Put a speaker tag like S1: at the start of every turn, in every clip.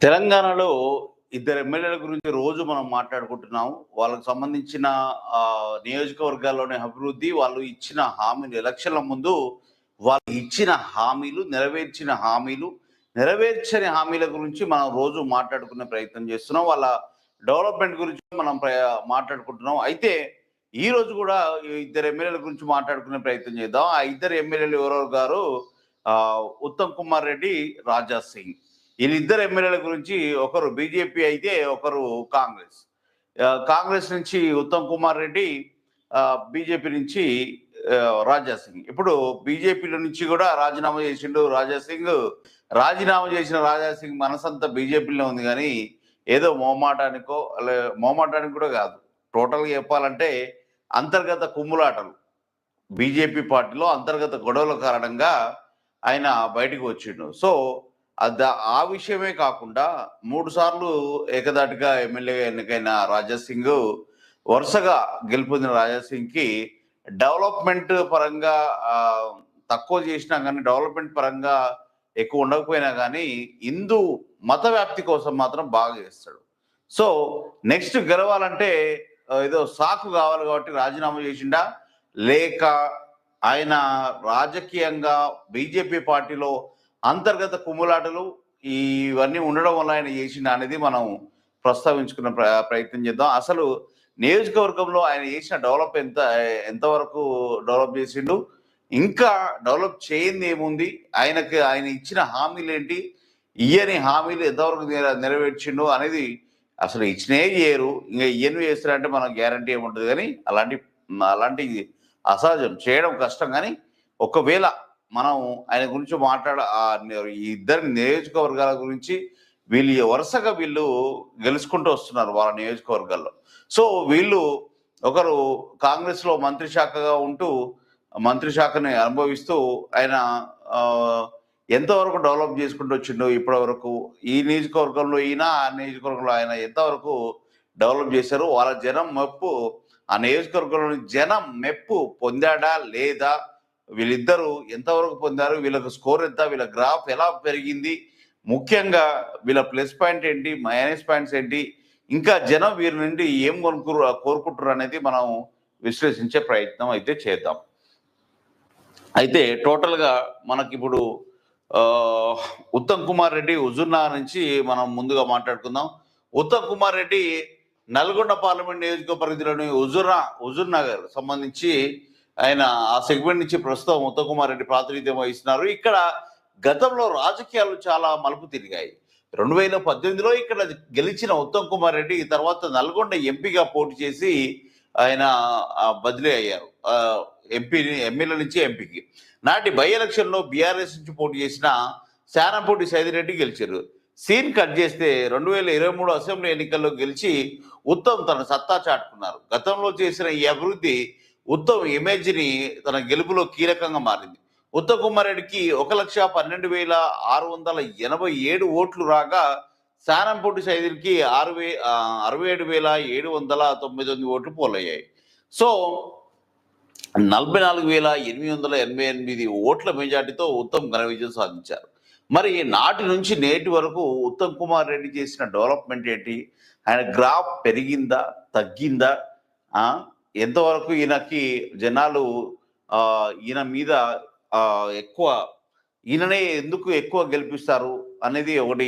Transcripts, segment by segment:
S1: తెలంగాణలో ఇద్దరు ఎమ్మెల్యేల గురించి రోజు మనం మాట్లాడుకుంటున్నాం. వాళ్ళకి సంబంధించిన నియోజకవర్గాల్లోని అభివృద్ధి, వాళ్ళు ఇచ్చిన హామీలు ఎలక్షన్ల ముందు వాళ్ళు ఇచ్చిన హామీలు, నెరవేర్చిన హామీలు, నెరవేర్చని హామీల గురించి మనం రోజు మాట్లాడుకునే ప్రయత్నం చేస్తున్నాం. వాళ్ళ డెవలప్‌మెంట్ గురించి మనం మాట్లాడుకుంటున్నాం. అయితే ఈరోజు కూడా ఈ ఇద్దరు ఎమ్మెల్యేల గురించి మాట్లాడుకునే ప్రయత్నం చేద్దాం. ఆ ఇద్దరు ఎమ్మెల్యేలు ఎవరెవరు గారు ఉత్తమ్ కుమార్ రెడ్డి, రాజా సింగ్. వీళ్ళిద్దరు ఎమ్మెల్యేల గురించి ఒకరు బీజేపీ అయితే ఒకరు కాంగ్రెస్. కాంగ్రెస్ నుంచి ఉత్తమ్ కుమార్ రెడ్డి, బీజేపీ నుంచి రాజా సింగ్. ఇప్పుడు బీజేపీలో నుంచి కూడా రాజీనామా చేసిండు రాజా సింగ్. రాజీనామా చేసిన రాజా సింగ్ మనసంతా బీజేపీలో ఉంది కానీ ఏదో మొహమాటానికో మొహమాటానికి కూడా కాదు. టోటల్గా చెప్పాలంటే అంతర్గత కుమ్ములాటలు, బీజేపీ పార్టీలో అంతర్గత గొడవల కారణంగా ఆయన బయటకు వచ్చిండు. సో ఆ విషయమే కాకుండా 3 సార్లు ఏకదాటిగా ఎమ్మెల్యేగా ఎన్నికైన రాజా సింగ్, వరుసగా గెలుపొందిన రాజా సింగ్ కి డెవలప్మెంట్ పరంగా తక్కువ చేసినా కానీ, డెవలప్మెంట్ పరంగా ఎక్కువ ఉండకపోయినా కానీ హిందూ మత వ్యాప్తి కోసం మాత్రం బాగా చేస్తాడు. సో నెక్స్ట్ గెలవాలంటే ఏదో సాకు కావాలి కాబట్టి రాజీనామా చేసిండా, లేక ఆయన రాజకీయంగా బీజేపీ పార్టీలో అంతర్గత కుమ్ములాటలు ఇవన్నీ ఉండడం వల్ల ఆయన చేసిండు అనేది మనం ప్రస్తావించుకున్న ప్రయత్నం చేద్దాం. అసలు నియోజకవర్గంలో ఆయన చేసిన డెవలప్ ఎంతవరకు డెవలప్ చేసిండు, ఇంకా డెవలప్ చేయింది ఏముంది, ఆయన ఇచ్చిన హామీలు ఏంటి, ఇయ్యని హామీలు ఎంతవరకు నెరవేర్చిండు అనేది అసలు ఇచ్చినే చేయరు. ఇంకా ఇయ్యను చేస్తారంటే మనకు గ్యారంటీ ఏముంటుంది కానీ అలాంటి అసహజం చేయడం కష్టం. కానీ ఒకవేళ మనం ఆయన గురించి ఈ ఇద్దరు నియోజకవర్గాల గురించి వరుసగా వీళ్ళు గెలుచుకుంటూ వస్తున్నారు వాళ్ళ నియోజకవర్గాల్లో. సో వీళ్ళు ఒకరు కాంగ్రెస్ లో మంత్రి శాఖగా ఉంటూ మంత్రి శాఖని అనుభవిస్తూ ఆయన ఎంతవరకు డెవలప్ చేసుకుంటూ వచ్చిండో ఇప్పటి వరకు, ఈ నియోజకవర్గంలో ఈయన, ఆ నియోజకవర్గంలో ఆయన ఎంతవరకు డెవలప్ చేశారు, వాళ్ళ జనం మెప్పు, ఆ నియోజకవర్గంలోని జనం మెప్పు పొందాడా లేదా, వీళ్ళిద్దరూ ఎంతవరకు పొందారు, వీళ్ళకు స్కోర్ ఎంత, వీళ్ళ గ్రాఫ్ ఎలా పెరిగింది, ముఖ్యంగా వీళ్ళ ప్లస్ పాయింట్ ఏంటి, మైనస్ పాయింట్స్ ఏంటి, ఇంకా జనం వీరి నుండి ఏం కోరుకుంటారు అనేది మనం విశ్లేషించే ప్రయత్నం అయితే చేద్దాం. అయితే టోటల్గా మనకి ఇప్పుడు ఉత్తమ్ కుమార్ రెడ్డి హుజూర్నగర్ నుంచి మనం ముందుగా మాట్లాడుకుందాం. ఉత్తమ్ కుమార్ రెడ్డి నల్గొండ పార్లమెంట్ నియోజక పరిధిలోని హుజూర్నగర్ సంబంధించి ఆయన ఆ సెగ్మెంట్ నుంచి ప్రస్తుతం ఉత్తమ్ కుమార్ రెడ్డి ప్రాతినిధ్యం వహిస్తున్నారు. ఇక్కడ గతంలో రాజకీయాలు చాలా మలుపు తిరిగాయి. 2018లో ఇక్కడ గెలిచిన ఉత్తమ్ కుమార్ రెడ్డి తర్వాత నల్గొండ ఎంపీగా పోటీ చేసి ఆయన బదిలీ అయ్యారు. ఎమ్మెల్యే నుంచి ఎంపీకి. నాటి బై ఎలక్షన్ లో బీఆర్ఎస్ నుంచి పోటీ చేసిన శానంపూడి సైదిరెడ్డి గెలిచారు. సీన్ కట్ చేస్తే 2023 అసెంబ్లీ ఎన్నికల్లో గెలిచి ఉత్తమ్ తన సత్తా చాటుకున్నారు. గతంలో చేసిన ఈ అభివృద్ధి ఉత్తమ్ ఇమేజ్ ని తన గెలుపులో కీలకంగా మారింది. ఉత్తమ్ కుమార్ రెడ్డికి 1,12,687 ఓట్లు రాగా శానంపూడి సైదికి 67,799 ఓట్లు పోలయ్యాయి. సో 44,888 ఓట్ల మెజార్టీతో ఉత్తమ్ ఘన విజయం సాధించారు. మరి నాటి నుంచి నేటి వరకు ఉత్తమ్ కుమార్ రెడ్డి చేసిన డెవలప్మెంట్ ఏంటి, ఆయన గ్రాఫ్ పెరిగిందా తగ్గిందా, ఎంతవరకు ఈయనకి జనాలు ఈయన మీద ఈయననే ఎందుకు ఎక్కువ గెలిపిస్తారు అనేది ఒకటి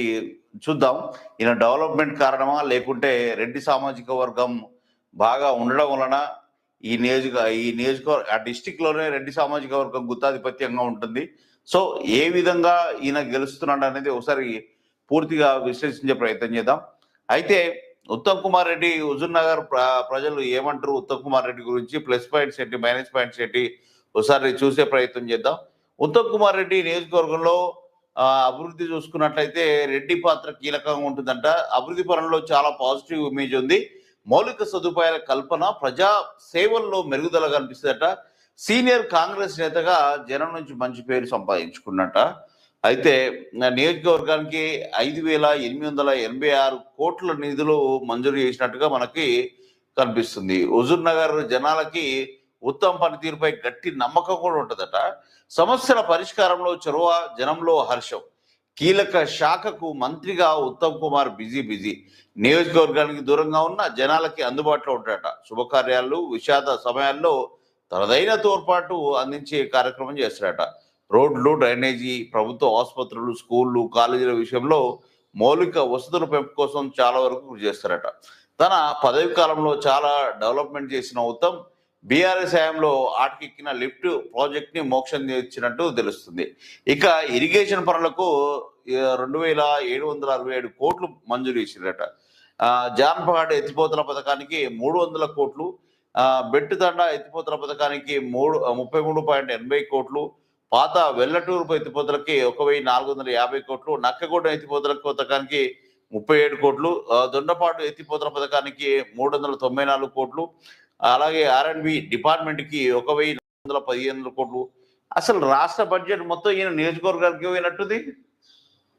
S1: చూద్దాం. ఈయన డెవలప్మెంట్ కారణమా, లేకుంటే రెడ్డి సామాజిక వర్గం బాగా ఉండడం వలన ఈ నియోజకవర్గ ఆ డిస్టిక్ లోనే రెడ్డి సామాజిక వర్గం గుత్తాధిపత్యంగా ఉంటుంది. సో ఏ విధంగా ఈయన గెలుస్తున్నాడు అనేది ఒకసారి పూర్తిగా విశ్లేషించే ప్రయత్నం చేద్దాం. అయితే ఉత్తమ్ కుమార్ రెడ్డి హుజూర్నగర్ ప్రజలు ఏమంటారు ఉత్తమ్ కుమార్ రెడ్డి గురించి, ప్లస్ పాయింట్స్ ఏంటి, మైనస్ పాయింట్స్ ఏంటి, ఒకసారి చూసే ప్రయత్నం చేద్దాం. ఉత్తమ్ కుమార్ రెడ్డి నియోజకవర్గంలో అభివృద్ధి చూసుకున్నట్లయితే రెడ్డి పాత్ర కీలకంగా ఉంటుందంట. అభివృద్ధి పరంలో చాలా పాజిటివ్ ఇమేజ్ ఉంది. మౌలిక సదుపాయాల కల్పన, ప్రజా సేవల్లో మెరుగుదల కనిపిస్తుందట. సీనియర్ కాంగ్రెస్ నేతగా జనం నుంచి మంచి పేరు సంపాదించుకున్నట. అయితే నియోజకవర్గానికి 5,886 కోట్ల నిధులు మంజూరు చేసినట్టుగా మనకి కనిపిస్తుంది. హుజూర్నగర్ జనాలకి ఉత్తమ పనితీరుపై గట్టి నమ్మకం కూడా ఉంటుందట. సమస్యల పరిష్కారంలో చొరవ, జనంలో హర్షం. కీలక శాఖకు మంత్రిగా ఉత్తమ్ కుమార్ బిజీ. నియోజకవర్గానికి దూరంగా ఉన్న జనాలకి అందుబాటులో ఉంటాడట. శుభకార్యాలు, విషాద సమయాల్లో తనదైన తోడ్పాటు అందించే కార్యక్రమం చేస్తాడట. రోడ్లు, డ్రైనేజీ, ప్రభుత్వ ఆసుపత్రులు, స్కూళ్ళు, కాలేజీల విషయంలో మౌలిక వసతుల పెంపు కోసం చాలా వరకు కృషి చేస్తారట. తన పదవి కాలంలో చాలా డెవలప్మెంట్ చేసిన ఉత్తమ్ బీఆర్ఎస్ హయాంలో ఆటకెక్కిన లిఫ్ట్ ప్రాజెక్ట్ ని మోక్షం ఇచ్చినట్టు తెలుస్తుంది. ఇక ఇరిగేషన్ పనులకు 2,767 కోట్లు మంజూరు చేసిరట. జాన్పహాడ్ ఎత్తిపోతల పథకానికి 300 కోట్లు, బెట్టుతండ ఎత్తిపోతల పథకానికి 33.80 కోట్లు, పాత వెల్లటూరు ఎత్తిపోతలకి 1,450 కోట్లు, నక్కగొండ ఎత్తిపోతల పథకానికి 37 కోట్లు, దొండపాడు ఎత్తిపోతల పథకానికి 394 కోట్లు, అలాగే R&B డిపార్ట్మెంట్ కి 1,415 కోట్లు. అసలు రాష్ట్ర బడ్జెట్ మొత్తం ఈయన నియోజకవర్గానికి పోయినట్టుది.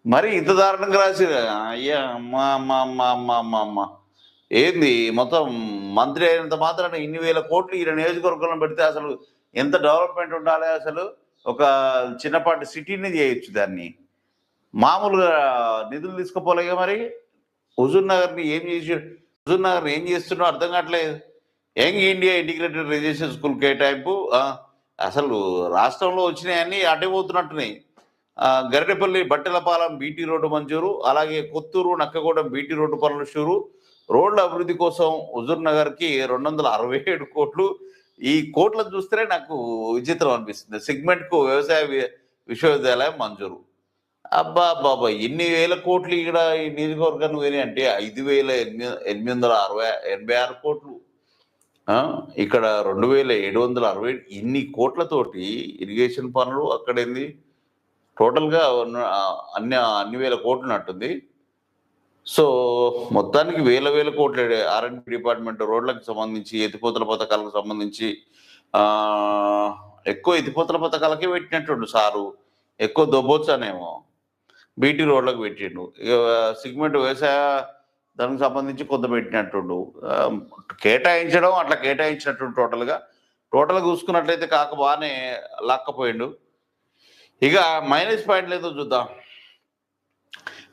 S1: మరి ఇంత దారుణంగా రాసి అయ్యా అమ్మా ఏంది మొత్తం మంత్రి అయినంత మాత్రాన ఇన్ని వేల కోట్లు ఈయన నియోజకవర్గంలో పెడితే అసలు ఎంత డెవలప్మెంట్ ఉండాలి. అసలు ఒక చిన్నపాటి సిటీని చేయొచ్చు. దాన్ని మామూలుగా నిధులు తీసుకుపోలేగా. మరి హుజూర్ నగర్ని ఏం చేస్తున్నా అర్థం కావట్లేదు. Young India integrated residential school కేటాయింపు అసలు రాష్ట్రంలో వచ్చినాయన్నీ అడ్డే పోతున్నట్టున్నాయి. గరిటెపల్లి బట్టెలపాలెం బీటీ రోడ్డు మంజూరు, అలాగే కొత్తూరు నక్కగూడెం బీటీ రోడ్డు పనులు షూరు, రోడ్ల అభివృద్ధి కోసం హుజూర్ నగర్ కి 267 కోట్లు. ఈ కోట్లను చూస్తేనే నాకు విచిత్రం అనిపిస్తుంది. సెగ్మెంట్ కు వ్యవసాయ విశ్వవిద్యాలయం మంజూరు. అబ్బా బాబా, ఇన్ని వేల కోట్లు ఇక్కడ ఈ నియోజకవర్గానికి పోయినాయి అంటే 5,886 కోట్లు. ఇక్కడ 2,760 ఇన్ని కోట్లతోటి ఇరిగేషన్ పనులు అక్కడేంది టోటల్గా అన్ని వేల కోట్లు నట్టుంది. సో మొత్తానికి వేల కోట్లు R&B డిపార్ట్మెంట్ రోడ్లకు సంబంధించి, ఎత్తిపోతల పథకాలకు సంబంధించి ఎక్కువ ఎత్తిపోతల పథకాలకే పెట్టినట్టుండు సారు. ఎక్కువ దొబ్బొచ్చానేమో బీటీ రోడ్లకు పెట్టిండు. సిగ్మెంట్ వ్యవసాయ దానికి సంబంధించి కొంత పెట్టినట్టుండు. కేటాయించడం అట్లా కేటాయించినట్టు టోటల్గా చూసుకున్నట్లయితే కాక బాగానే లాక్కపోయిండు. ఇక మైనస్ పాయింట్లు ఏదో చూద్దాం.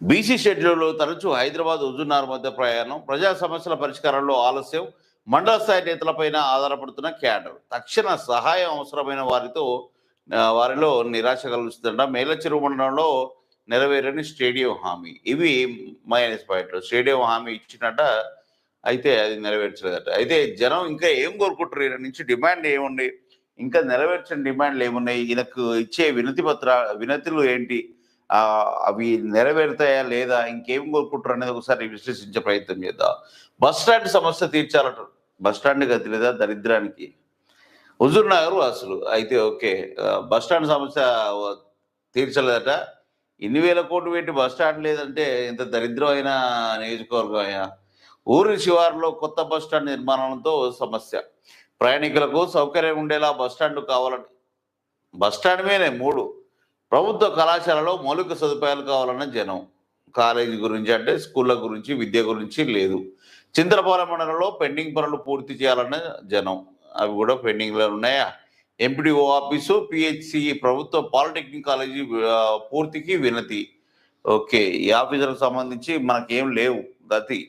S1: బీసీ షెడ్యూల్ తరచూ హైదరాబాద్ హుజూర్నగర్ మధ్య ప్రయాణం, ప్రజా సమస్యల పరిష్కారంలో ఆలస్యం, మండల స్థాయి నేతలపైన ఆధారపడుతున్న క్యాడర్, తక్షణ సహాయం అవసరమైన వారిలో నిరాశ కలుగుతుందట. మేలచెరువు మండలంలో నెరవేరని స్టేడియం హామీ. ఇవి మైనస్ పాయింట్లు. స్టేడియం హామీ ఇచ్చినట్ట, అయితే అది నెరవేర్చలేదట. అయితే జనం ఇంకా ఏం కోరుకుంటారు ఈయన నుంచి? డిమాండ్ ఏముంది? ఇంకా నెరవేర్చని డిమాండ్లు ఏమున్నాయి? ఈయనకు ఇచ్చే వినతులు ఏంటి? అవి నెరవేరుతాయా లేదా? ఇంకేం కోరుకుంటారు అనేది ఒకసారి విశ్లేషించే ప్రయత్నం చేద్దాం. బస్ స్టాండ్ సమస్య తీర్చాలట. బస్ స్టాండ్ గతి లేదా దరిద్రానికి? హుజూర్ నగర్ అసలు అయితే ఓకే, బస్ స్టాండ్ సమస్య తీర్చలేదట. ఇన్ని వేల కోట్లు పెట్టి బస్ స్టాండ్ లేదంటే ఇంత దరిద్రమైన నియోజకవర్గం అయ్యా. ఊరి శివారులో కొత్త బస్ స్టాండ్ నిర్మాణంతో సమస్య. ప్రయాణికులకు సౌకర్యం ఉండేలా బస్ స్టాండ్ కావాలని, బస్ స్టాండ్ మీదే 3 ప్రభుత్వ కళాశాలలో మౌలిక సదుపాయాలు కావాలన్న జనం. కాలేజీ గురించి అంటే స్కూళ్ళ గురించి, విద్య గురించి లేదు. చింతలపాలెం మండలంలో పెండింగ్ పనులు పూర్తి చేయాలన్న జనం. అవి కూడా పెండింగ్లో ఉన్నాయా? ఎంపీడీఓ ఆఫీసు, పిహెచ్సి, ప్రభుత్వ పాలిటెక్నిక్ కాలేజీ పూర్తికి వినతి. ఓకే, ఈ ఆఫీసులకు సంబంధించి మనకేం లేవు, గతి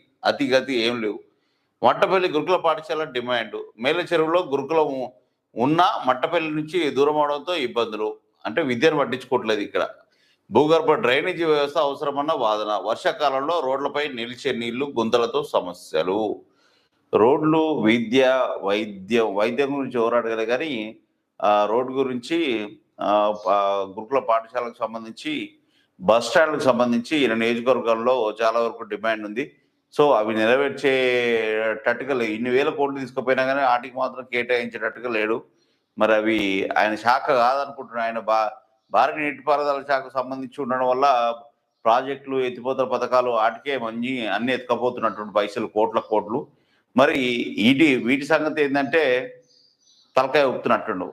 S1: ఏం లేవు. మట్టపల్లి గురుకుల పాఠశాల డిమాండ్. మేలచెరువులో గురుకులం ఉన్నా మట్టపల్లి నుంచి దూరం అవడంతో ఇబ్బందులు. అంటే విద్యను పట్టించుకోవట్లేదు ఇక్కడ. భూగర్భ డ్రైనేజీ వ్యవస్థ అవసరమన్న వాదన. వర్షాకాలంలో రోడ్లపై నిలిచే నీళ్లు, గుంతలతో సమస్యలు. రోడ్లు, వైద్యం గురించి ఎవరు అడగలే కానీ రోడ్డు గురించి, గురుకుల పాఠశాలకు సంబంధించి, బస్ స్టాండ్లకు సంబంధించి ఈయన నియోజకవర్గంలో చాలా వరకు డిమాండ్ ఉంది. సో అవి నెరవేర్చేటట్టుగా లేవు. ఇన్ని వేల కోట్లు తీసుకుపోయినా కానీ వాటికి మాత్రం కేటాయించేటట్టుగా లేడు. మరి అవి ఆయన శాఖ కాదనుకుంటున్నాను. ఆయన భారీ నీటిపారుదల శాఖకు సంబంధించి ఉండడం వల్ల ప్రాజెక్టులు, ఎత్తిపోతల పథకాలు వాటికే అన్ని ఎత్తుకపోతున్నటువంటి పైసలు కోట్లు. మరి వీటి సంగతి ఏంటంటే తలకాయ ఊపుతున్నట్టుండు.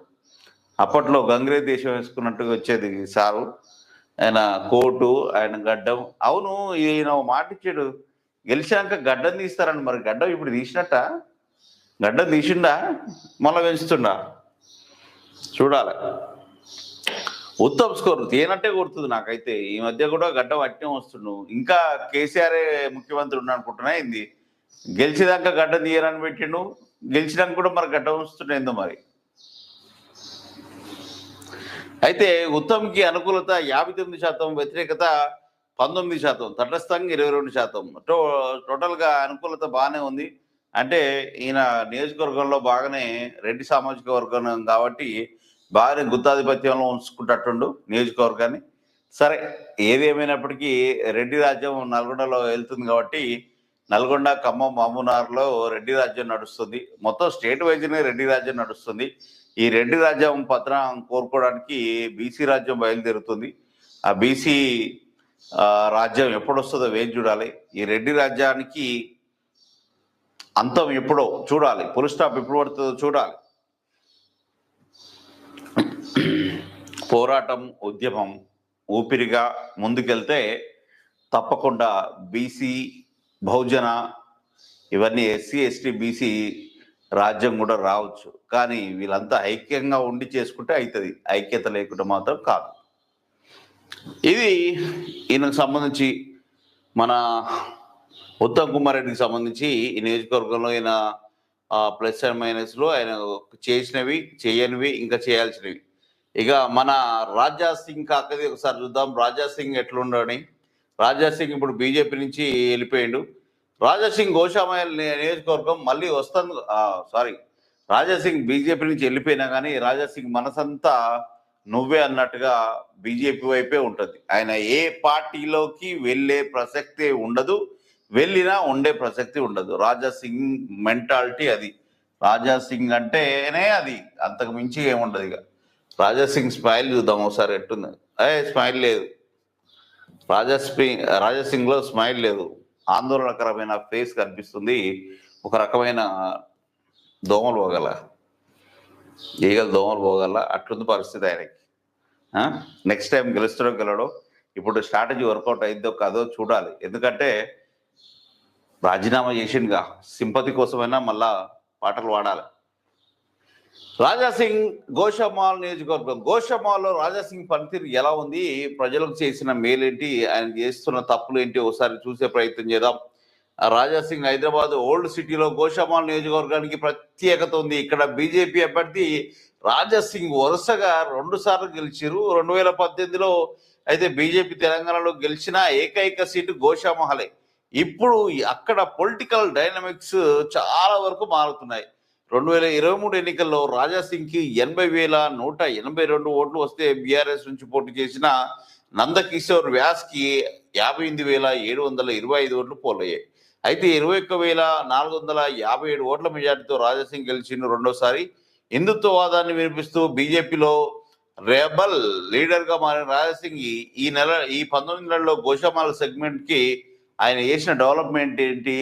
S1: అప్పట్లో గంగ్రే దేశం వేసుకున్నట్టుగా వచ్చేది సారు. ఆయన కోటు, ఆయన గడ్డం. అవును, ఈయన మాట ఇచ్చాడు, గెలిచాక గడ్డం తీస్తారని. మరి గడ్డం ఇప్పుడు తీసినట్ట? గడ్డం తీసిండా మళ్ళా పెంచుతుండా? చూడాలి. ఉత్తమ్ స్కోర్ తేనట్టే కొడుతుంది నాకైతే. ఈ మధ్య కూడా గడ్డం అట్నే వస్తుండు. ఇంకా కేసీఆర్ ముఖ్యమంత్రి ఉన్నాడు అనుకుంటున్నా. ఏంది గెలిచేదాకా గడ్డం తీయరని పెట్టిండు, గెలిచినాక కూడా మరి గడ్డం వస్తుండేందో మరి. అయితే ఉత్తమ్కి అనుకూలత 59%, వ్యతిరేకత 19%, తటస్థంగా 22%. టోటల్గా అనుకూలత బాగానే ఉంది. అంటే ఈయన నియోజకవర్గంలో బాగానే రెడ్డి సామాజిక వర్గం కాబట్టి బాగానే గుత్తాధిపత్యంలో ఉంచుకుంటట్టుండు నియోజకవర్గాన్ని. సరే, ఏది ఏమైనప్పటికీ రెడ్డి రాజ్యం నల్గొండలో వెళ్తుంది కాబట్టి నల్గొండ, ఖమ్మం, మహబూబ్నగర్లో రెడ్డి రాజ్యం నడుస్తుంది. మొత్తం స్టేట్ వైజ్నే రెడ్డి రాజ్యం నడుస్తుంది. ఈ రెడ్డి రాజ్యం పత్రం కోరుకోవడానికి బీసీ రాజ్యం బయలుదేరుతుంది. ఆ బీసీ రాజ్యం ఎప్పుడు వస్తుందో వేచి చూడాలి. ఈ రెడ్డి రాజ్యానికి అంతం ఎప్పుడో చూడాలి, ఫుల్ స్టాప్ ఎప్పుడు పడుతుందో చూడాలి. పోరాటం, ఉద్యమం ఊపిరిగా ముందుకెళ్తే తప్పకుండా బీసీ, బహుజన, ఇవన్నీ ఎస్సీ, ఎస్టీ, బీసీ రాజ్యం కూడా రావచ్చు. కానీ వీళ్ళంతా ఐక్యంగా ఉండి చేసుకుంటే అవుతుంది, ఐక్యత లేకుండా మాత్రం కాదు. ఇది ఈయనకు సంబంధించి మన ఉత్తమ్ కుమార్ రెడ్డికి సంబంధించి ఈ నియోజకవర్గంలో ఈయన ప్లస్ అండ్ మైనస్లు ఆయన చేసినవి, చేయనివి, ఇంకా చేయాల్సినవి. ఇక మన రాజా సింగ్ కాకది ఒకసారి చూద్దాం. రాజా సింగ్ ఎట్లుండని. రాజా సింగ్ ఇప్పుడు బీజేపీ నుంచి వెళ్ళిపోయాడు. రాజా సింగ్ గోషామహల్ నియోజకవర్గం మళ్ళీ వస్తుంది. రాజా సింగ్ బీజేపీ నుంచి వెళ్ళిపోయినా కానీ రాజా సింగ్ మనసంతా నువ్వే అన్నట్టుగా బీజేపీ వైపే ఉంటుంది. ఆయన ఏ పార్టీలోకి వెళ్ళే ప్రసక్తి ఉండదు, వెళ్ళినా ఉండే ప్రసక్తి ఉండదు. రాజా సింగ్ మెంటాలిటీ అది. రాజా సింగ్ అంటేనే అది, అంతకు మించి ఏముండదు. ఇక రాజా సింగ్ స్మైల్ చూద్దాం ఒకసారి ఎట్టుంది. స్మైల్ లేదు, రాజా సింగ్ లో స్మైల్ లేదు. ఆందోళనకరమైన ఫేస్ కనిపిస్తుంది. ఒక రకమైన దోమలు పోగల, ఈగలు దోమలు పోగల అట్లుంది పరిస్థితి ఆయనకి. నెక్స్ట్ టైం గెలుస్తాడో గెలడో, ఇప్పుడు స్ట్రాటజీ వర్కౌట్ అయిద్దో కాదో చూడాలి. ఎందుకంటే రాజీనామా చేసిండుగా, సింపతి కోసమైనా మళ్ళా పాటలు పాడాలి. రాజాసింగ్ గోషామాల్ నియోజకవర్గం. గోషామాల్లో రాజాసింగ్ పనితీరు ఎలా ఉంది, ప్రజలకు చేసిన మేలేంటి, ఆయన చేస్తున్న తప్పులు ఏంటి ఒకసారి చూసే ప్రయత్నం చేద్దాం. రాజాసింగ్ హైదరాబాద్ ఓల్డ్ సిటీలో గోషామాల్ నియోజకవర్గానికి ప్రత్యేకత ఉంది. ఇక్కడ బీజేపీ అభ్యర్థి రాజాసింగ్ వరుసగా 2 సార్లు గెలిచారు. 2018లో అయితే బీజేపీ తెలంగాణలో గెలిచిన ఏకైక సీటు గోషామహలే. ఇప్పుడు అక్కడ పొలిటికల్ డైనమిక్స్ చాలా వరకు మారుతున్నాయి. 2023 ఎన్నికల్లో రాజాసింగ్కి 80,182 ఓట్లు వస్తే బీఆర్ఎస్ నుంచి పోటీ చేసిన నందకిషోర్ వ్యాస్కి 58,725 ఓట్లు పోలయ్యాయి. అయితే 21,457 ఓట్ల మెజార్టీతో రాజాసింగ్ గెలిచిన రెండోసారి. హిందుత్వవాదాన్ని వినిపిస్తూ బీజేపీలో రెబల్ లీడర్గా మారిన రాజాసింగ్ ఈ 19 నెలల్లో గోషామాల సెగ్మెంట్కి ఆయన చేసిన డెవలప్మెంట్ ఏంటి,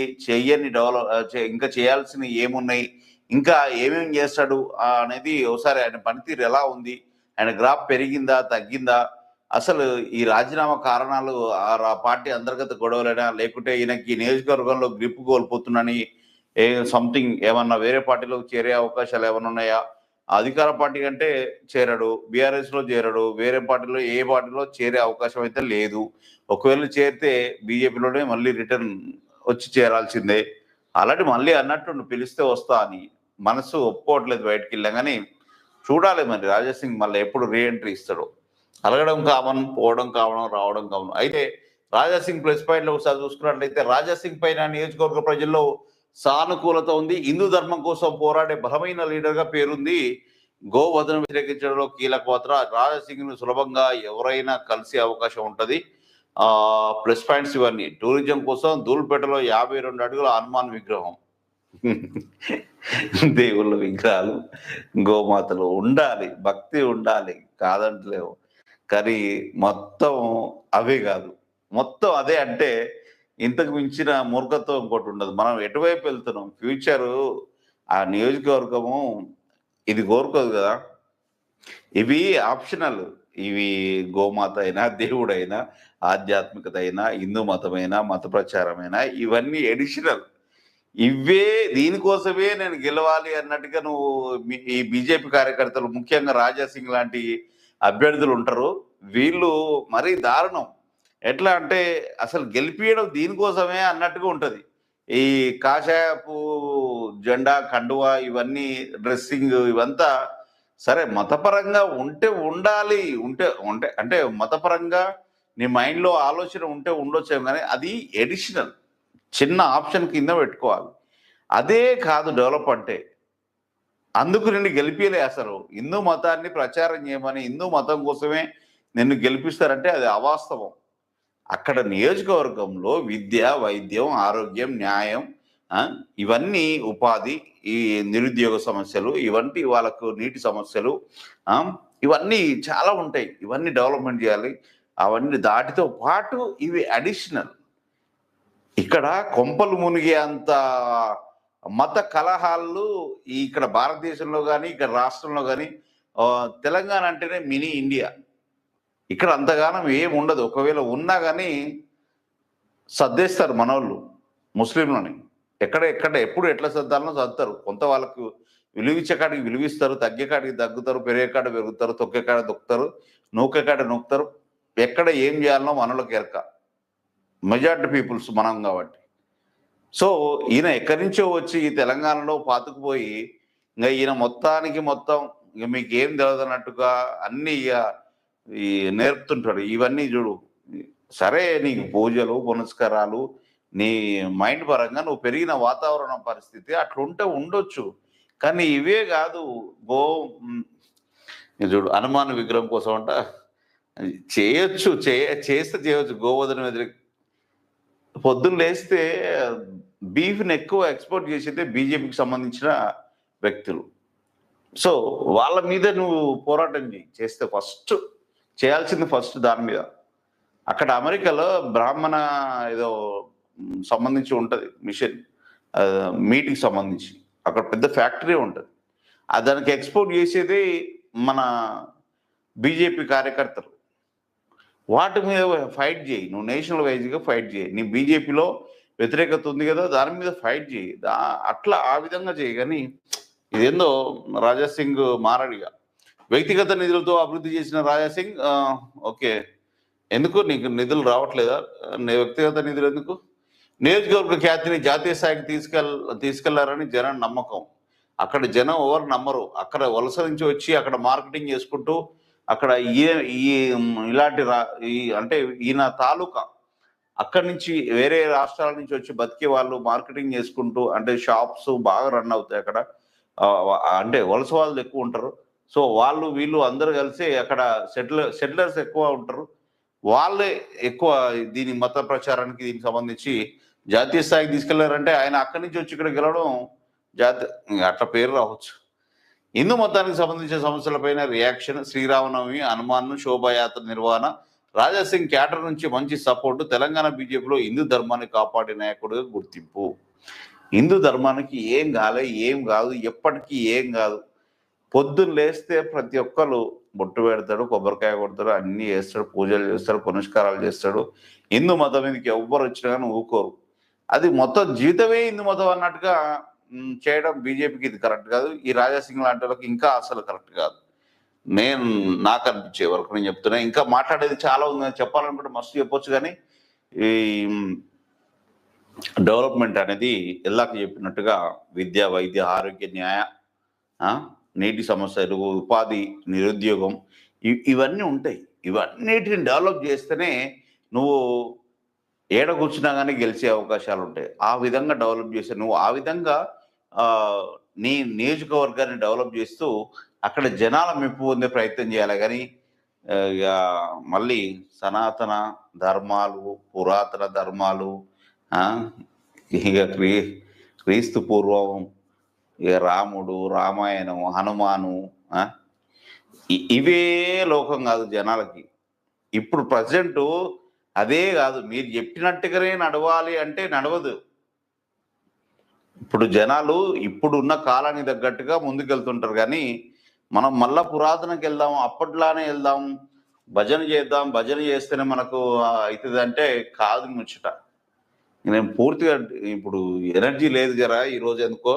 S1: ఇంకా చేయాల్సినవి ఏమున్నాయి, ఇంకా ఏమేమి చేస్తాడు అనేది ఒకసారి ఆయన పనితీరు ఎలా ఉంది, ఆయన గ్రాఫ్ పెరిగిందా తగ్గిందా, అసలు ఈ రాజీనామా కారణాలు ఆ పార్టీ అంతర్గత గొడవలైనా లేకుంటే ఈయనకి నియోజకవర్గంలో గ్రిప్ కోల్పోతున్నాని సంథింగ్ ఏమన్నా వేరే పార్టీలోకి చేరే అవకాశాలు ఏమైనా ఉన్నాయా? అధికార పార్టీ కంటే చేరడు, బీఆర్ఎస్ లో చేరడు, వేరే పార్టీలో ఏ పార్టీలో చేరే అవకాశం అయితే లేదు. ఒకవేళ చేరితే బీజేపీలోనే మళ్ళీ రిటర్న్ వచ్చి చేరాల్సిందే. అలాంటి మళ్ళీ అన్నట్టు పిలిస్తే వస్తా అని మనసు ఒప్పుకోవట్లేదు బయటకు వెళ్ళాం. కానీ చూడాలి మరి రాజాసింగ్ మళ్ళీ ఎప్పుడు రీఎంట్రీ ఇస్తాడు. అలగడం కామన్, పోవడం కామన్, రావడం కామన్. అయితే రాజాసింగ్ ప్లస్ పాయింట్లో ఒకసారి చూసుకున్నట్లయితే రాజాసింగ్ పైన నియోజకవర్గ ప్రజల్లో సానుకూలత ఉంది. హిందూ ధర్మం కోసం పోరాడే బలమైన లీడర్గా పేరుంది. గోవధను వ్యతిరేకించడంలో కీలక పాత్ర. రాజాసింగ్ ను సులభంగా ఎవరైనా కలిసే అవకాశం ఉంటుంది. ప్లస్ పాయింట్స్ ఇవన్నీ. టూరిజం కోసం ధూల్పేటలో 52 అడుగుల హనుమాన్ విగ్రహం, దేవుళ్ళ విగ్రహాలు, గోమాతలు ఉండాలి, భక్తి ఉండాలి, కాదంటలేవు. కానీ మొత్తం అవే కాదు, మొత్తం అదే అంటే ఇంతకు మించిన మూర్ఖత్వం ఇంకోటి ఉండదు. మనం ఎటువైపు వెళ్తున్నాం, ఫ్యూచరు ఆ నియోజకవర్గము ఇది కోరుకోదు కదా. ఇవి ఆప్షనల్. ఇవి గోమాత అయినా, దేవుడైనా, ఆధ్యాత్మికత అయినా, హిందూ మతమైనా, మత ప్రచారమైనా ఇవన్నీ ఎడిషనల్. ఇవే దీనికోసమే నేను గెలవాలి అన్నట్టుగా నువ్వు ఈ బీజేపీ కార్యకర్తలు, ముఖ్యంగా రాజాసింగ్ లాంటి అభ్యర్థులు ఉంటారు. వీళ్ళు మరీ దారుణం. ఎట్లా అంటే అసలు గెలిపియడం దీనికోసమే అన్నట్టుగా ఉంటది. ఈ కాషాయపు జెండా, కండువా ఇవన్నీ డ్రెస్సింగ్ ఇవంతా సరే మతపరంగా ఉంటే ఉండాలి. ఉంటే ఉంటే అంటే మతపరంగా నీ మైండ్‌లో ఆలోచన ఉంటే ఉండొచ్చేమో గానీ అది అడిషనల్. చిన్న ఆప్షన్ కింద పెట్టుకోవాలి. అదే కాదు డెవలప్ అంటే. అందుకు నిన్ను గెలిపియలే అసలు. హిందూ మతాన్ని ప్రచారం చేయమని, హిందూ మతం కోసమే నిన్ను గెలిపిస్తారంటే అది అవాస్తవం. అక్కడ నియోజకవర్గంలో విద్య, వైద్యం, ఆరోగ్యం, న్యాయం ఇవన్నీ ఉపాధి, ఈ నిరుద్యోగ సమస్యలు, ఇవంటి వాళ్ళకు నీటి సమస్యలు ఇవన్నీ చాలా ఉంటాయి. ఇవన్నీ డెవలప్‌మెంట్ చేయాలి. అవన్నీ దాటితో పాటు ఇవి అడిషనల్. ఇక్కడ కొంపలు మునిగే అంత మత కలహాలు ఇక్కడ భారతదేశంలో గాని, ఇక్కడ రాష్ట్రంలో గాని తెలంగాణ అంటేనే మినీ ఇండియా. ఇక్కడ అంతగానం ఏముండదు. ఒకవేళ ఉన్నా గానీ సర్దేస్తారు మనోళ్ళు ముస్లింలని. ఎక్కడ ఎప్పుడు ఎట్లా సర్దాలనో సర్దుతారు. కొంత వాళ్ళకు విలువిచ్చే కాడికి విలువిస్తారు, తగ్గే కాడికి తగ్గుతారు, పెరిగే కాడ పెరుగుతారు, తొక్కే కాడ తొక్కుతారు, నూకే కాడ నూకుతారు. ఎక్కడ ఏం చేయాలనో మనోళ్ళకి ఎరక. మెజారిటీ పీపుల్స్ మనం కాబట్టి. సో ఈయన ఎక్కడి నుంచో వచ్చి ఈ తెలంగాణలో పాతుకుపోయి ఇంకా ఈయన మొత్తం ఇక మీకేం తెలియదన్నట్టుగా అన్ని ఈ నేర్పుతుంటాడు. ఇవన్నీ చూడు, సరే నీకు పూజలు పునస్కారాలు నీ మైండ్ పరంగా నువ్వు పెరిగిన వాతావరణం పరిస్థితి అట్లుంటే ఉండొచ్చు. కానీ ఇవే కాదు. చూడు హనుమాన్ విగ్రహం కోసం అంట చేయొచ్చు, చేస్తే చేయొచ్చు. గోవధన వ్యతిరేక పొద్దున్న లేస్తే బీఫ్ని ఎక్కువ ఎక్స్పోర్ట్ చేసేదే బీజేపీకి సంబంధించిన వ్యక్తులు. సో వాళ్ళ మీద నువ్వు పోరాటం చేస్తే ఫస్ట్ చేయాల్సింది దాని మీద. అక్కడ అమెరికాలో బ్రాహ్మణ ఏదో సంబంధించి ఉంటుంది మిషన్, మీట్కి సంబంధించి అక్కడ పెద్ద ఫ్యాక్టరీ ఉంటుంది. దానికి ఎక్స్పోర్ట్ చేసేది మన బీజేపీ కార్యకర్తలు. వాటి మీద ఫైట్ చేయి, నువ్వు నేషనల్ వైజ్గా ఫైట్ చేయి. నీ బీజేపీలో వ్యతిరేకత ఉంది కదా, దాని మీద ఫైట్ చేయి. అట్లా ఆ విధంగా చేయి. కానీ ఇదేందో రాజాసింగ్ మారడిగా వ్యక్తిగత నిధులతో అభివృద్ధి చేసిన రాజాసింగ్ ఓకే, ఎందుకు నీకు నిధులు రావట్లేదా? వ్యక్తిగత నిధులు ఎందుకు? నియోజకవర్గ ఖ్యాతిని జాతీయ స్థాయికి తీసుకెళ్లారని జనం నమ్మకం. అక్కడ జనం ఎవరు నమ్మరు. అక్కడ వలస నుంచి వచ్చి అక్కడ మార్కెటింగ్ చేసుకుంటూ అక్కడ ఇలాంటి అంటే ఈయన తాలూకా అక్కడి నుంచి వేరే రాష్ట్రాల నుంచి వచ్చి బతికే వాళ్ళు మార్కెటింగ్ చేసుకుంటూ, అంటే షాప్స్ బాగా రన్ అవుతాయి అక్కడ. అంటే వలస వాళ్ళు ఎక్కువ ఉంటారు. సో వాళ్ళు వీళ్ళు అందరూ కలిసి అక్కడ సెటిలర్స్ ఎక్కువ ఉంటారు. వాళ్ళే ఎక్కువ దీని మత ప్రచారానికి దీనికి సంబంధించి జాతీయ స్థాయికి తీసుకెళ్లారంటే ఆయన అక్కడి నుంచి వచ్చి ఇక్కడ గెలవడం అట్లా పేరు రావచ్చు. హిందూ మతానికి సంబంధించిన సమస్యలపైన రియాక్షన్, శ్రీరామనవమి, హనుమాన్ శోభాయాత్ర నిర్వహణ, రాజాసింగ్ క్యాటర్ నుంచి మంచి సపోర్టు, తెలంగాణ బీజేపీలో హిందూ ధర్మాన్ని కాపాడే నాయకుడిగా గుర్తింపు. హిందూ ధర్మానికి ఏం కాదు, ఎప్పటికీ ఏం కాదు. పొద్దున్న లేస్తే ప్రతి ఒక్కరు బొట్టు పెడతాడు, కొబ్బరికాయ కొడతాడు, అన్ని చేస్తాడు, పూజలు చేస్తాడు, పునస్కారాలు చేస్తాడు. హిందూ మతం మీదకి ఎవ్వరు వచ్చినా కానీ ఊరుకోరు. అది మొత్తం జీవితమే హిందూ మతం అన్నట్టుగా చేయడం బీజేపీకి ఇది కరెక్ట్ కాదు. ఈ రాజాసింగ్ లాంటి వాళ్ళకి ఇంకా అసలు కరెక్ట్ కాదు. నాకు అనిపించే వరకు నేను చెప్తున్నా. ఇంకా మాట్లాడేది చాలా ఉంది, చెప్పాలనుకుంటే మస్తు చెప్పొచ్చు. కానీ ఈ డెవలప్మెంట్ అనేది ఎల్లాక చెప్పినట్టుగా విద్య, వైద్య, ఆరోగ్య, న్యాయ, నీటి సమస్యలు, ఉపాధి, నిరుద్యోగం ఇవన్నీ ఉంటాయి. ఇవన్నిటిని డెవలప్ చేస్తేనే నువ్వు ఏడ కూర్చున్నా కానీ గెలిచే అవకాశాలు ఉంటాయి. ఆ విధంగా డెవలప్ చేస్తే నువ్వు ఆ విధంగా నీ నియోజకవర్గాన్ని డెవలప్ చేస్తూ అక్కడ జనాల మెప్పు పొందే ప్రయత్నం చేయాలి. కానీ మళ్ళీ సనాతన ధర్మాలు, పురాతన ధర్మాలు, ఇక క్రీస్తు పూర్వం ఇక రాముడు, రామాయణం, హనుమాను ఇవే లోకం కాదు జనాలకి. ఇప్పుడు ప్రజెంట్ అదే కాదు. మీరు చెప్పినట్టుగానే నడవాలి అంటే నడవదు. ఇప్పుడు జనాలు ఇప్పుడున్న కాలానికి తగ్గట్టుగా ముందుకెళ్తుంటారు. కానీ మనం మళ్ళా పురాతనకి వెళ్దాం, అప్పట్లానే వెళ్దాం, భజన చేస్తేనే మనకు అవుతుంది అంటే కాదు ముచ్చట. నేను పూర్తిగా ఇప్పుడు ఎనర్జీ లేదు జరా ఈరోజు. ఎందుకో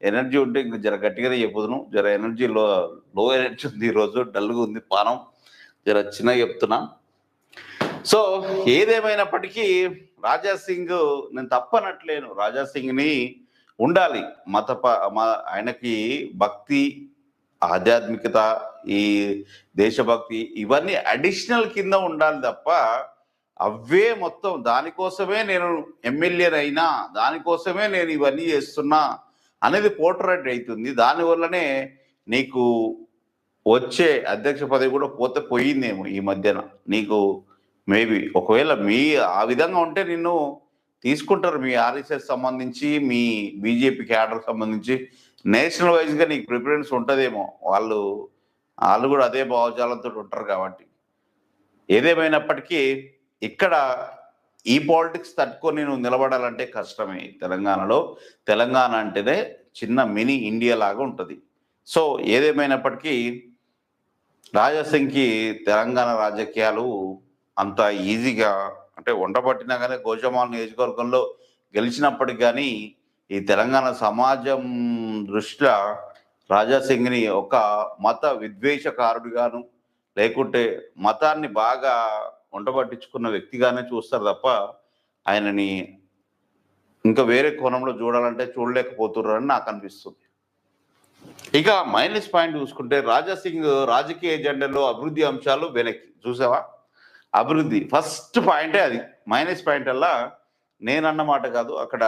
S1: ఎనర్జీ ఉంటే ఇంక జర గట్టిగానే చెప్పదును. జర ఎనర్జీ లో ఎనర్జీ ఉంది ఈరోజు, డల్గా ఉంది పానం. జర చిన్నగా చెప్తున్నా. సో ఏదేమైనప్పటికీ రాజా సింగ్ నేను తప్పనట్లేను, రాజా సింగ్ని ఉండాలి. ఆయనకి భక్తి, ఆధ్యాత్మికత, ఈ దేశభక్తి ఇవన్నీ అడిషనల్ కింద ఉండాలి తప్ప అవే మొత్తం దానికోసమే నేను ఎమ్మెల్యేనైనా, దానికోసమే నేను ఇవన్నీ చేస్తున్నా అనేది పోర్ట్రేట్ అవుతుంది. దానివల్లనే నీకు వచ్చే అధ్యక్ష పదవి కూడా పోయిందేమో ఈ మధ్యన. నీకు మేబీ ఒకవేళ ఆ విధంగా ఉంటే నిన్ను తీసుకుంటారు. మీ ఆర్ఎస్ఎస్ సంబంధించి, మీ బీజేపీ క్యాడర్ సంబంధించి నేషనల్ వైజ్గా నీకు ప్రిఫరెన్స్ ఉంటుందేమో. వాళ్ళు కూడా అదే భావజాలంతో ఉంటారు కాబట్టి. ఏదేమైనప్పటికీ ఇక్కడ ఈ పాలిటిక్స్ తట్టుకొని నువ్వు నిలబడాలంటే కష్టమే. తెలంగాణ అంటేనే చిన్న మినీ ఇండియా లాగా ఉంటుంది. సో ఏదేమైనప్పటికీ రాజా సింగ్కి తెలంగాణ రాజకీయాలు అంత ఈజీగా అంటే ఉండబట్టినా కానీ గోజామాల్ నియోజకవర్గంలో గెలిచినప్పటికి కానీ ఈ తెలంగాణ సమాజం దృష్ట్యా రాజా సింగ్ని ఒక మత విద్వేషకారుడిగాను, లేకుంటే మతాన్ని బాగా ఉండబట్టించుకున్న వ్యక్తిగానే చూస్తారు తప్ప ఆయనని ఇంకా వేరే కోణంలో చూడాలంటే చూడలేకపోతున్నారని నాకు అనిపిస్తుంది. ఇక మైనస్ పాయింట్ చూసుకుంటే రాజా సింగ్ రాజకీయ ఎజెండాలో అభివృద్ధి అంశాలు వెనక్కి. చూసావా, అభివృద్ధి ఫస్ట్ పాయింటే అది. మైనస్ పాయింట్ అలా నేనన్నమాట కాదు, అక్కడ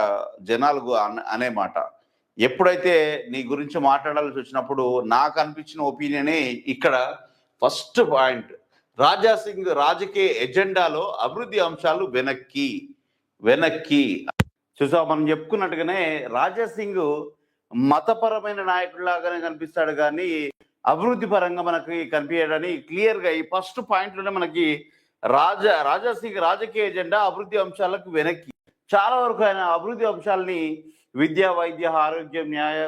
S1: జనాలు అనే మాట. ఎప్పుడైతే నీ గురించి మాట్లాడాల్సి వచ్చినప్పుడు నాకు అనిపించిన ఒపీనియనే ఇక్కడ ఫస్ట్ పాయింట్. రాజా సింగ్ రాజకీయ ఎజెండాలో అభివృద్ధి అంశాలు వెనక్కి. చూసా, మనం చెప్పుకున్నట్టుగానే రాజా సింగ్ మతపరమైన నాయకుడిలాగానే కనిపిస్తాడు కానీ అభివృద్ధి పరంగా మనకి కనిపించడని క్లియర్గా ఈ ఫస్ట్ పాయింట్లోనే మనకి రాజా సింగ్ రాజకీయ ఎజెండా అభివృద్ధి అంశాలకు వెనక్కి. చాలా వరకు ఆయన అభివృద్ధి అంశాలని విద్య, వైద్య, ఆరోగ్యం, న్యాయ,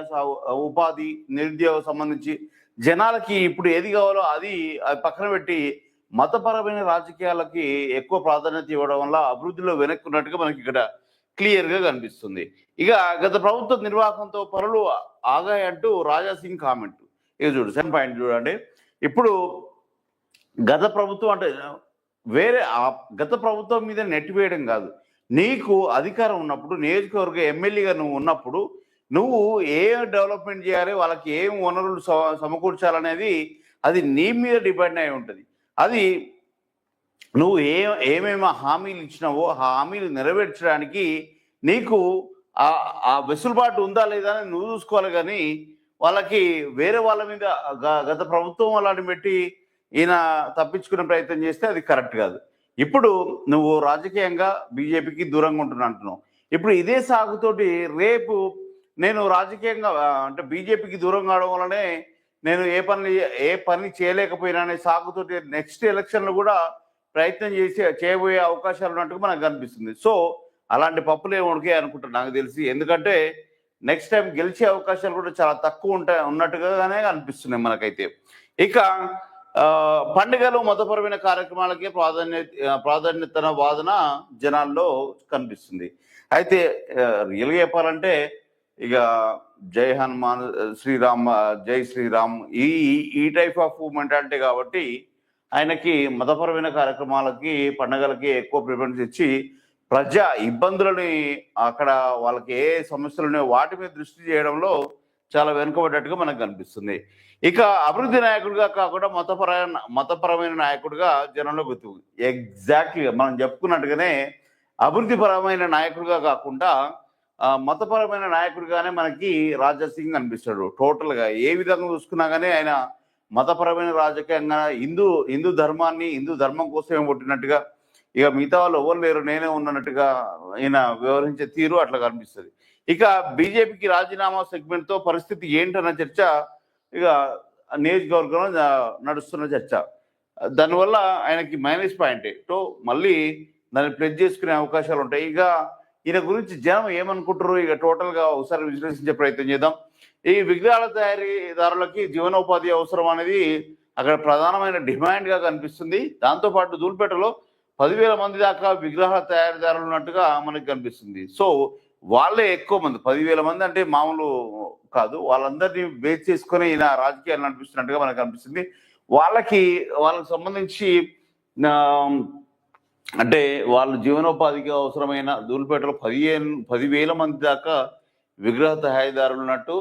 S1: ఉపాధి, నిరుద్యోగం సంబంధించి జనాలకి ఇప్పుడు ఏది కావాలో అది పక్కన పెట్టి మతపరమైన రాజకీయాలకి ఎక్కువ ప్రాధాన్యత ఇవ్వడం వల్ల అభివృద్ధిలో వెనక్కున్నట్టుగా మనకి ఇక్కడ క్లియర్గా కనిపిస్తుంది. ఇక గత ప్రభుత్వ నిర్వాహకంతో పనులు ఆగాయంటూ రాజా సింగ్ కామెంట్. ఇది చూడు, సెకండ్ పాయింట్ చూడండి. ఇప్పుడు గత ప్రభుత్వం అంటే వేరే గత ప్రభుత్వం మీద నెట్టివేయడం కాదు, నీకు అధికారం ఉన్నప్పుడు, నియోజకవర్గ ఎమ్మెల్యేగా నువ్వు ఉన్నప్పుడు నువ్వు ఏ డెవలప్మెంట్ చేయాలి, వాళ్ళకి ఏం వనరులు సమకూర్చాలనేది అది నీ మీద డిపెండ్ అయి ఉంటుంది. అది నువ్వు ఏమేమి హామీలు ఇచ్చినావో ఆ హామీలు నెరవేర్చడానికి నీకు ఆ వెసులుబాటు ఉందా లేదా అని నువ్వు చూసుకోవాలి. కానీ వాళ్ళకి వేరే వాళ్ళ మీద గత ప్రభుత్వం వాళ్ళని పెట్టి ఈయన తప్పించుకునే ప్రయత్నం చేస్తే అది కరెక్ట్ కాదు. ఇప్పుడు నువ్వు రాజకీయంగా బీజేపీకి దూరంగా ఉంటున్నా అంటున్నావు. ఇప్పుడు ఇదే సాగుతోటి రేపు నేను రాజకీయంగా అంటే బీజేపీకి దూరం కావడం వల్లనే నేను ఏ పని చేయలేకపోయినా అనే సాగుతోటి నెక్స్ట్ ఎలక్షన్లో కూడా ప్రయత్నం చేయబోయే అవకాశాలు ఉన్నట్టుగా మనకు కనిపిస్తుంది. సో అలాంటి పప్పులు ఏమి ఉడికాయి అనుకుంటా నాకు తెలిసి. ఎందుకంటే నెక్స్ట్ టైం గెలిచే అవకాశాలు కూడా చాలా తక్కువ ఉన్నట్టుగానే అనిపిస్తున్నాయి మనకైతే. ఇక పండుగలు, మతపరమైన కార్యక్రమాలకే ప్రాధాన్యత వాదన జనాల్లో కనిపిస్తుంది. అయితే రియల్గా చెప్పాలంటే ఇక జై హనుమాన్, జై శ్రీరామ్ ఈ టైప్ ఆఫ్ మెంటాలిటీ కాబట్టి ఆయనకి మతపరమైన కార్యక్రమాలకి, పండుగలకి ఎక్కువ ప్రిఫరెన్స్ ఇచ్చి ప్రజా ఇబ్బందులని, అక్కడ వాళ్ళకి ఏ సమస్యలు ఉన్నాయో వాటి మీద దృష్టి చేయడంలో చాలా వెనుకబడ్డట్టుగా మనకు కనిపిస్తుంది. ఇక అభివృద్ధి నాయకుడిగా కాకుండా మతపరమైన నాయకుడిగా జనంలో గుర్తు. ఎగ్జాక్ట్లీగా మనం చెప్పుకున్నట్టుగానే అభివృద్ధి పరమైన నాయకుడిగా కాకుండా మతపరమైన నాయకుడిగానే మనకి రాజా సింగ్ అనిపిస్తాడు. టోటల్గా ఏ విధంగా చూసుకున్నా కానీ ఆయన మతపరమైన రాజకీయంగా హిందూ ధర్మాన్ని, హిందూ ధర్మం కోసమే పుట్టినట్టుగా, ఇక మిగతా వాళ్ళు ఎవరు లేరు నేనే ఉన్నట్టుగా ఈయన వ్యవహరించే తీరు అట్లా కనిపిస్తుంది. ఇక బీజేపీకి రాజీనామా సెగ్మెంట్తో పరిస్థితి ఏంటన్న చర్చ ఇక నియోజకవర్గంలో నడుస్తున్న చర్చ. దానివల్ల ఆయనకి మైనస్ పాయింటే. సో మళ్ళీ దాన్ని ప్లెజ్ చేసుకునే అవకాశాలు ఉంటాయి. ఇక ఈయన గురించి జనం ఏమనుకుంటారు ఇక టోటల్గా ఒకసారి విశ్లేషించే ప్రయత్నం చేద్దాం. ఈ విగ్రహాల తయారీదారులకి జీవనోపాధి అవసరం అనేది అక్కడ ప్రధానమైన డిమాండ్గా కనిపిస్తుంది. దాంతోపాటు ధూళిపేటలో 10,000 మంది దాకా విగ్రహాల తయారీదారులు ఉన్నట్టుగా మనకి కనిపిస్తుంది. సో వాళ్ళే ఎక్కువ మంది, 10,000 మంది అంటే మామూలు కాదు. వాళ్ళందరినీ బేస్ చేసుకొని ఈయన రాజకీయాలు నడిపిస్తున్నట్టుగా మనకు కనిపిస్తుంది. వాళ్ళకి సంబంధించి అంటే వాళ్ళ జీవనోపాధికి అవసరమైన ధూళిపేటలో 10,000 మంది దాకా విగ్రహ తయారీదారులు ఉన్నట్టు,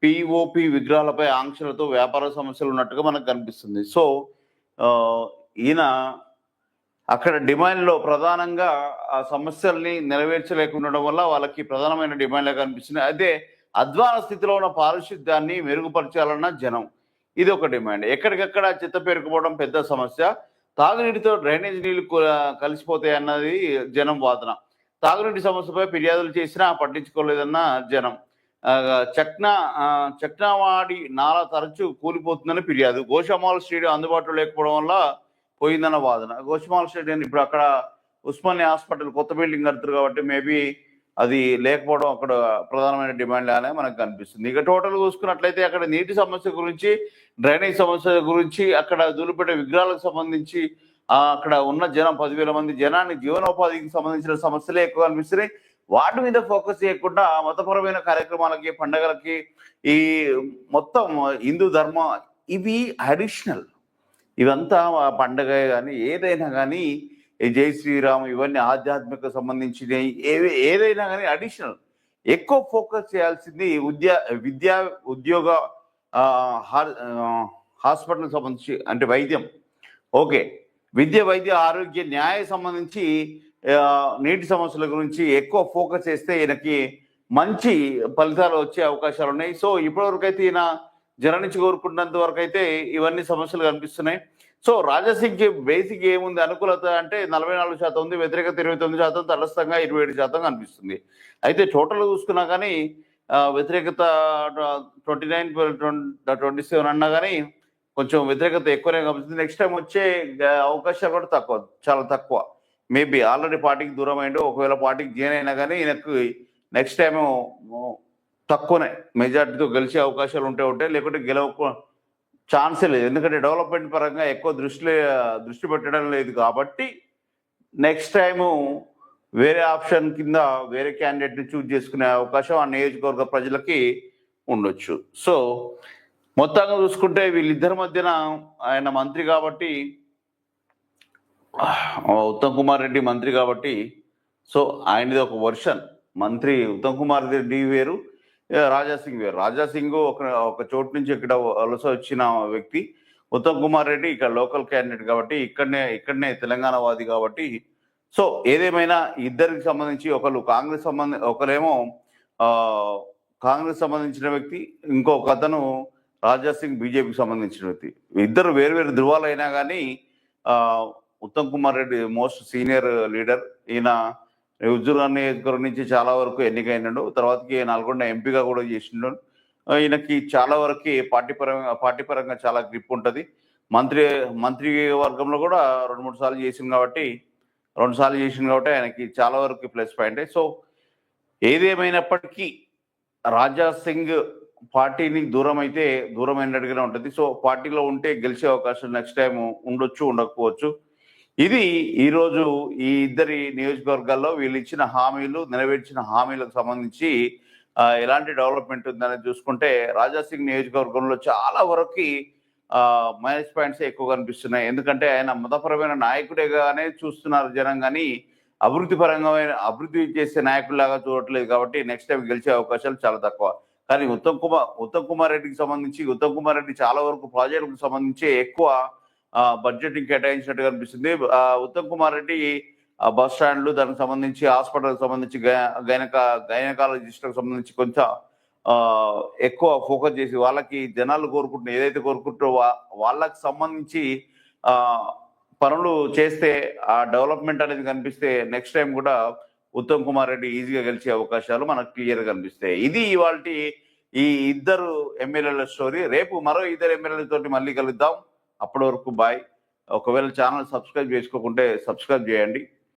S1: పిఓపి విగ్రహాలపై ఆంక్షలతో వ్యాపార సమస్యలు ఉన్నట్టుగా మనకు కనిపిస్తుంది. సో ఈయన అక్కడ డిమాండ్లో ప్రధానంగా ఆ సమస్యల్ని నెరవేర్చలేకుండడం వల్ల వాళ్ళకి ప్రధానమైన డిమాండ్గా కనిపిస్తుంది. అయితే అధ్వాన స్థితిలో ఉన్న పారిశుద్ధ్యాన్ని మెరుగుపరచాలన్న జనం, ఇది ఒక డిమాండ్. ఎక్కడికక్కడ చెత్త పేరుకుపోవడం పెద్ద సమస్య. తాగునీటితో డ్రైనేజ్ నీళ్లు కలిసిపోతాయి అన్నది జనం వాదన. తాగునీటి సమస్యపై ఫిర్యాదులు చేసినా పట్టించుకోలేదన్న జనం. చక్నావాడి నాలా తరచూ కూలిపోతుందని ఫిర్యాదు. గోషామాల్ స్టేడియం అందుబాటులో లేకపోవడం వల్ల పోయిందన్న వాదన. గోషామాల్ స్టేడియం ఇప్పుడు అక్కడ ఉస్మానియా హాస్పిటల్ కొత్త బిల్డింగ్ కడుతున్నారు కాబట్టి మేబీ అది లేకపోవడం అక్కడ ప్రధానమైన డిమాండ్ లానే మనకు కనిపిస్తుంది. ఇక టోటల్ చూసుకున్నట్లయితే అక్కడ నీటి సమస్య గురించి, డ్రైనేజ్ సమస్య గురించి, అక్కడ ధూళిపేట విగ్రహాలకు సంబంధించి అక్కడ ఉన్న జనం 10,000 మంది జనాన్ని జీవనోపాధికి సంబంధించిన సమస్యలే ఎక్కువ కనిపిస్తున్నాయి. వాటి మీద ఫోకస్ చేయకుండా మతపరమైన కార్యక్రమాలకి, పండగలకి, ఈ మొత్తం హిందూ ధర్మం ఇవి అడిషనల్. ఇవంతా పండగ కానీ ఏదైనా కానీ జై శ్రీరామ్ ఇవన్నీ ఆధ్యాత్మిక సంబంధించినవి ఏదైనా కానీ అడిషనల్. ఎక్కువ ఫోకస్ చేయాల్సింది విద్యా ఉద్యోగ హాస్పిటల్ సంబంధించి అంటే వైద్యం ఓకే, విద్య వైద్య ఆరోగ్య న్యాయ సంబంధించి నీటి సమస్యల గురించి ఎక్కువ ఫోకస్ చేస్తే ఈయనకి మంచి ఫలితాలు వచ్చే అవకాశాలు ఉన్నాయి. సో ఇప్పటివరకు అయితే ఈయన జనం నుంచి కోరుకున్నంత వరకు అయితే ఇవన్నీ సమస్యలు కనిపిస్తున్నాయి. సో రాజాసింగ్కి బేసిక్ ఏముంది, అనుకూలత అంటే 44% ఉంది, వ్యతిరేకత 29%, తటస్థంగా 27% కనిపిస్తుంది. అయితే టోటల్ చూసుకున్నా కానీ వ్యతిరేకత 29-27 అన్నా కానీ కొంచెం వ్యతిరేకత ఎక్కువనే కనిపిస్తుంది. నెక్స్ట్ టైం వచ్చే అవకాశాలు కూడా తక్కువ, చాలా తక్కువ. మేబీ ఆల్రెడీ పార్టీకి దూరం అయిందో, ఒకవేళ పార్టీకి జాయిన్ అయినా కానీ ఈయనకు నెక్స్ట్ టైం తక్కువనే మెజార్టీతో గెలిచే అవకాశాలు ఉంటాయి, లేకుంటే గెలవ ఛాన్సే లేదు. ఎందుకంటే డెవలప్మెంట్ పరంగా ఎక్కువ దృష్టి పెట్టడం లేదు కాబట్టి నెక్స్ట్ టైము వేరే ఆప్షన్ కింద వేరే క్యాండిడేట్ని చూజ్ చేసుకునే అవకాశం ఆ నియోజకవర్గ ప్రజలకి ఉండొచ్చు. సో మొత్తంగా చూసుకుంటే వీళ్ళిద్దరి మధ్యన ఆయన మంత్రి కాబట్టి, ఉత్తమ్ కుమార్ రెడ్డి మంత్రి కాబట్టి, సో ఆయనది ఒక వర్షన్. మంత్రి ఉత్తమ్ కుమార్ రెడ్డి వేరు, రాజాసింగ్ వేరు. రాజాసింగ్ ఒక చోటు నుంచి ఇక్కడ వలస వచ్చిన వ్యక్తి. ఉత్తమ్ కుమార్ రెడ్డి ఇక్కడ లోకల్ క్యాండిడేట్ కాబట్టి, ఇక్కడనే తెలంగాణ వాది కాబట్టి. సో ఏదేమైనా ఇద్దరికి సంబంధించి ఒకరేమో కాంగ్రెస్ సంబంధించిన వ్యక్తి, ఇంకొక అతను రాజాసింగ్ బీజేపీకి సంబంధించిన వ్యక్తి. ఇద్దరు వేరు ధృవాలు అయినా కానీ Uttam Kumar Reddy most senior leader. ఈయన హుజూర్ నియోజకవర్గం నుంచి చాలా వరకు ఎన్నికైనాడు, తర్వాతకి నల్గొండ ఎంపీగా కూడా చేసిండు. ఈయనకి చాలా వరకు పార్టీ పరంగా చాలా గ్రిప్ ఉంటుంది. మంత్రి వర్గంలో కూడా 2-3 సార్లు చేసింది కాబట్టి ఆయనకి చాలా వరకు ప్లస్ పాయింట్. సో ఏదేమైనప్పటికీ రాజాసింగ్ పార్టీని దూరమైనట్టుగానే ఉంటుంది. సో పార్టీలో ఉంటే గెలిచే అవకాశం నెక్స్ట్ టైం ఉండొచ్చు, ఉండకపోవచ్చు. ఇది ఈరోజు ఈ ఇద్దరి నియోజకవర్గాల్లో వీళ్ళు ఇచ్చిన హామీలు, నెరవేర్చిన హామీలకు సంబంధించి ఎలాంటి డెవలప్మెంట్ ఉందని చూసుకుంటే రాజాసింగ్ నియోజకవర్గంలో చాలా వరకు మైనస్ పాయింట్స్ ఎక్కువ కనిపిస్తున్నాయి. ఎందుకంటే ఆయన మతపరమైన నాయకుడిగానే చూస్తున్నారు జనం, కానీ అభివృద్ధి చేసే నాయకుడిలాగా చూడట్లేదు. కాబట్టి నెక్స్ట్ టైం గెలిచే అవకాశాలు చాలా తక్కువ. కానీ ఉత్తమ్ కుమార్ రెడ్డికి సంబంధించి ఉత్తమ్ కుమార్ రెడ్డి చాలా వరకు ప్రాజెక్టులకు సంబంధించి ఎక్కువ బడ్జెటింగ్ కేటాయించినట్టు కనిపిస్తుంది. ఉత్తమ్ కుమార్ రెడ్డి బస్ స్టాండ్లు, దానికి సంబంధించి హాస్పిటల్కి సంబంధించి గైనకాలజిస్ట్లకు సంబంధించి కొంచెం ఎక్కువ ఫోకస్ చేసి వాళ్ళకి జనాలు ఏదైతే కోరుకుంటారో వాళ్ళకి సంబంధించి పనులు చేస్తే ఆ డెవలప్మెంట్ అనేది కనిపిస్తే నెక్స్ట్ టైం కూడా ఉత్తమ్ కుమార్ రెడ్డి ఈజీగా గెలిచే అవకాశాలు మనకు క్లియర్గా కనిపిస్తాయి. ఇది ఇవాల్టి ఈ ఇద్దరు ఎమ్మెల్యేల స్టోరీ. రేపు మరో ఇద్దరు ఎమ్మెల్యేలతోటి మళ్ళీ కలుద్దాం. అప్పటి వరకు బాయ్. ఒకవేళ ఛానల్ సబ్స్క్రైబ్ చేసుకోకుంటే సబ్స్క్రైబ్ చేయండి.